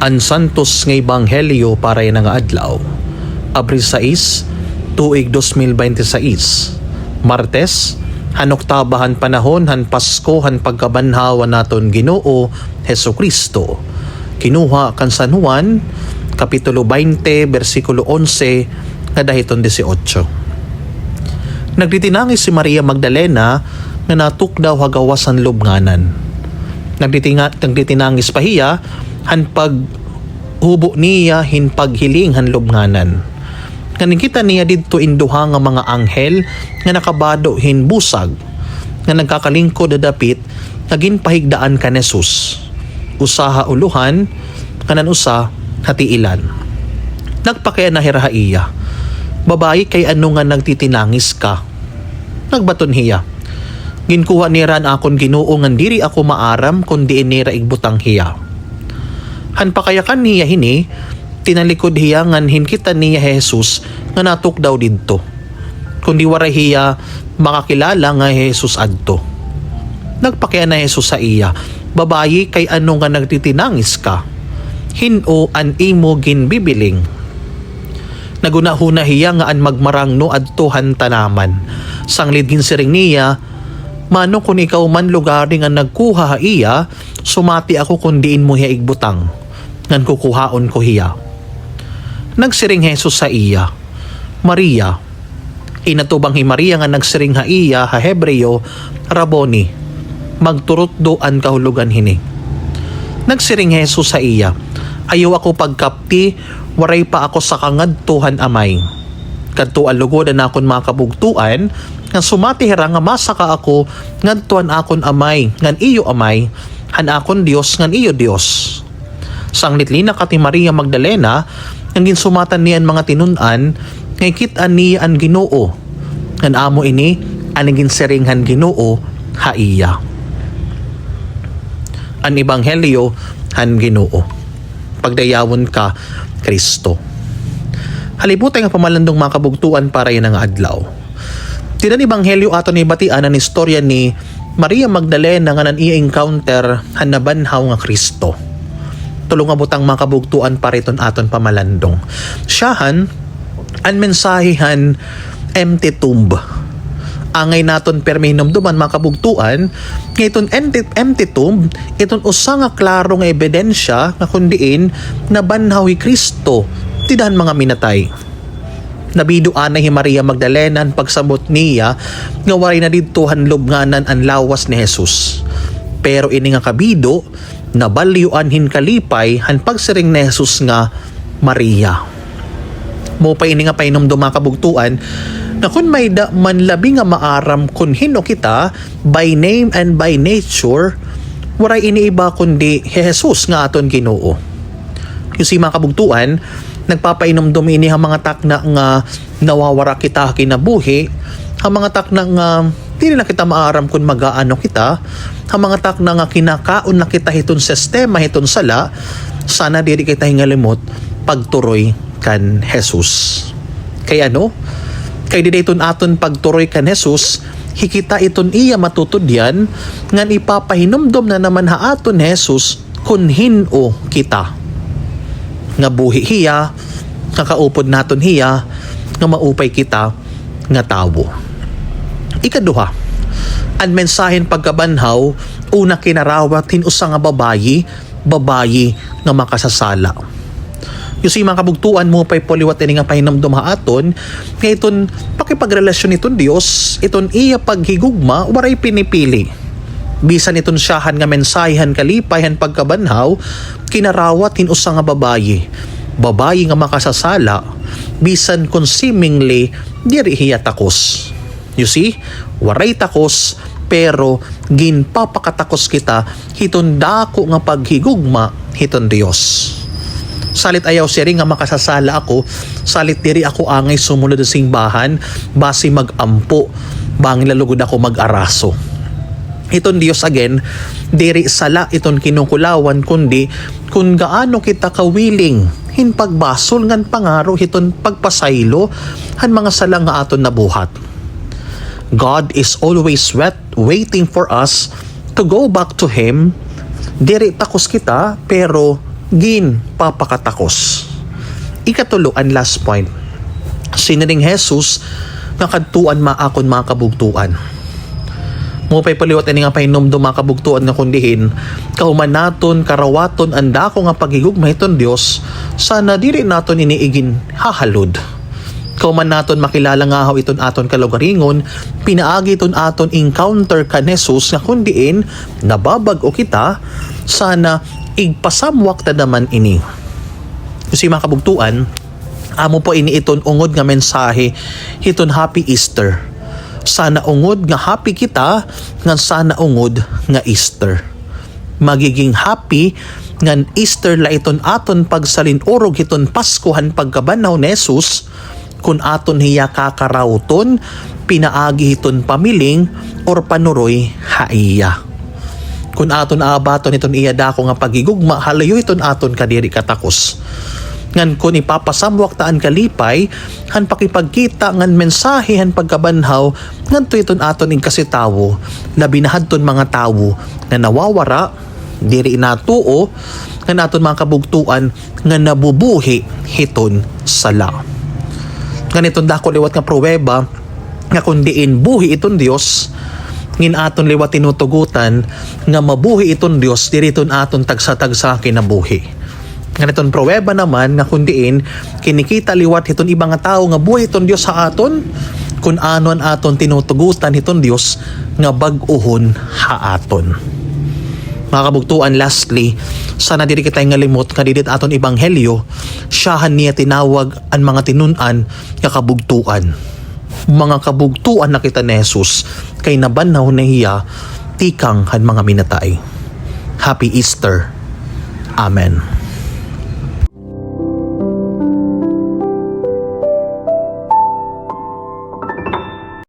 An santos nga ebanghelyo para nga adlaw. Abril 6, tuig 2026. Martes, han oktabahan panahon han Pasko han pagkabanhawa naton Ginoo Hesukristo. Kinuha kan San Juan kapitulo 20 bersikulo 11 nga dahiton 18. Nagtitinangis si Maria Magdalena nga natukdaw hagawasan lubnganan. Nagtitinangis pa hiya han paghubo niya hin paghiling han lubnganan. Kaning kita niya didto induha nga mga anghel nga nakabado hin busag nga nagkakalingkod dapit naging pahigdaan kan Jesus. Usaha uluhan kanan usa hatiilan. Nagpakaya na hirahaiya. Babayi kay ano nga nagtitinangis ka. Nagbaton hiya. Ginkuha niran akon Ginoo ngan diri ako maaram kundi nira igbutang hiya. Han pakayakan niya hini, tinalikod hiya ngan hinkita niya Jesus nga natukdaw didto. Kundi wara hiya makakilala nga Jesus adto. Nagpakaya na Jesus sa iya, babayi kay ano nga nagtitinangis ka. Hino an imo ginbibiling. Nagunahuna hiya nga an magmarangno adtohan tanaman. Sanglid ginsiring niya, mano kung ikaw man lugari nga nagkuha iya, sumati ako kung diin mo hiya igbutang, ngan kukuhaon ko hiya. Nagsiring Jesus sa iya, Maria. Inatubang hi Maria nga nagsiring ha iya ha Hebreo, Raboni, magturot doan kahulugan hini. Nagsiring Jesus sa iya, ayaw ako pagkapti, waray pa ako sa kangadtuhan amay. Kadto alugodan akon mga kabugtuan, nga sumatihira nga masaka ako, ngadtuan akon amay, ngan iyo amay, han akon Dios, ngan iyo Dios. Sanglitlina kati Maria Magdalena, nang ginsumatan niyan mga tinunan, ngay kitaan niya an Ginoo, ngan amo ini, anigin seringhan Ginoo, haiya. An ebanghelyo, han Ginoo. Pagdayawon ka, Kristo. Halibutay nga pamalandong mga kabugtuan para yan ang adlaw. Tinan ebanghelyo ato ni batian ang istorya ni Maria Magdalena nga nan iya encounter han nabanhaw nga Kristo. Tulong nga butang mga kabugtuan para iton aton pamalandong. Siyahan, ang mensahihan empty tomb. Angay naton perminom duman mga kabugtuan, nga iton empty tomb, iton usa nga klaro nga ebidensya nga kundiin nabanhaw ni Kristo tidahan mga minatay. Nabiduan na hi Maria Magdalena ang pagsabot niya nga waray na didtuhan lubnganan ang lawas ni Jesus. Pero ini nga kabido, nabalyuan hin kalipay han pagsiring ni Jesus nga Maria. Mo pa ini nga painomdom mga kabugtuan, na kung may da man labi nga maaram kun hino kita by name and by nature, waray iniiba kundi Jesus nga aton Ginoo. Yung si mga kabugtuan, nagpapainomdom ini ang mga takna nga nawawara kita kinabuhi, ang mga takna nga dili na kita maaram kung magaano kita, ang mga takna nga kinakaon na kita hiton sistema hiton sala, sana diri kita hingalimot pagturoy kan Jesus. Kay ano? Kay didayton aton pagturoy kan Jesus, hikita iton iya matutudyan ngan ipapahinomdom na naman ha aton Jesus kun hino kita. Nga buhi hiya, nga kaupod naton hiya, nga maupay kita nga tawo. Ikaduha, ang mensahen pagkabanhaw, una kinarawat hinusa nga babayi nga makasasala. Yung si mga kabugtuan mo pa'y poliwat ini nga pahinamdom ha aton, nga iton pakipagrelasyon iton Dios, iton iya paghigugma, waray pinipili. Bisan iton siyahan nga mensahan kalipay han pagkabanhaw, kinarawat hinusa nga babayi nga makasasala, bisan kung seemingly diri hiya takos. You see, waray takos pero ginpapakatakos kita hiton dako nga paghigugma hiton Dios. Salit ayaw siri nga makasasala ako, salit diri ako angay sumunod sa simbahan, basi magampo, bangin lalugod ako mag-araso. Iton Dios again, diri sala iton kinukulawan kundi kung gaano kita kawiling hin pagbasol ngan pangaro hiton pagpasaylo han mga sala nga aton nabuhat. God is always waiting for us to go back to Him. Diri takos kita pero gin papakatakos. Ikatulo, and last point, sinaning Jesus nga kadtuan maakon mga kabugtuan. Mo pay paliwat ani nga pahinomdom mga kabugtuan nga kundihin kahuman naton karawaton anda ko nga paghigugma iton Dios sana dili naton iniigin hahalod. Kauman naton makilala nga haw iton aton kalugaringon, pinaagi iton aton encounter kan Jesus nga kundiin nababag-o kita sana igpasamwak ta naman ini. Kasi mga kabugtuan, amo po ini iton ungod nga mensahe, iton Happy Easter. Sana ungod nga happy kita, nga sana ungod nga Easter. Magiging happy nga Easter la iton aton pagsalinurog iton Paskuhan pagkabanaw ni Jesus, kun aton hiya kakarawton, pinaagi iton pamiling, or panuroy haiya. Kun aton aabaton iton iya dako nga pagigugma, halayo iton aton kadiri katakos. Ngan kun ipapasamwak taan kalipay, han pakipagkita ngan mensahe han pagkabanhaw, nganto iton aton ing kasitawo, labinahadton mga tawo na nawawara, diri natuo, ngan aton mga kabugtuan nga nabubuhi hiton sala. Ngan iton dako liwat nga pruweba, nga kundiin buhi iton Dios, ngin aton liwat tinutugutan, nga mabuhi iton Dios, diri iton aton tagsa-tagsa kinabuhi. Ganitong pruweba naman nga kundiin kinikita liwat hiton ibang nga tao nga buhay hiton Dios sa aton kun anon aton tinutugutan hiton Dios nga bag-uhon ha aton. Mga kabugtuan, lastly, sana diri kita nga limot nga didit aton ebanghelyo, siyahan niya tinawag ang mga tinunan nga kabugtuan. Mga kabugtuan na kita ni Jesus kay nabanhaw na hiya tikang han mga minatay. Happy Easter. Amen.